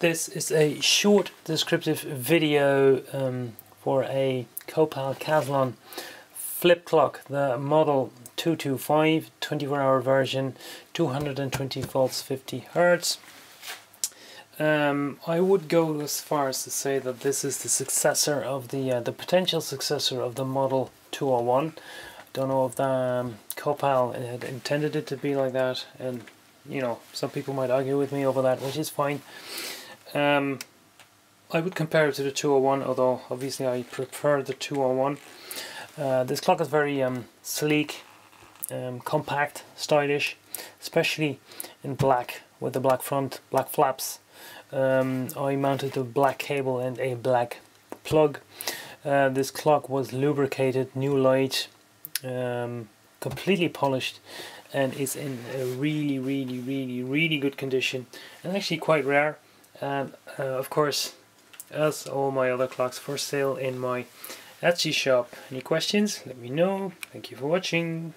This is a short descriptive video for a Copal Caslon flip clock, the model 225, 24-hour version, 220 volts, 50 hertz. I would go as far as to say that this is the successor of the potential successor of the model 201. Don't know if the Copal had intended it to be like that, and you know, some people might argue with me over that, which is fine. I would compare it to the 201, although obviously I prefer the 201. This clock is very sleek, compact, stylish, especially in black with the black front, black flaps. I mounted a black cable and a black plug. This clock was lubricated, new light, completely polished, and is in a really good condition, and actually quite rare. And of course, as all my other clocks, for sale in my Etsy shop. Any questions? Let me know. Thank you for watching.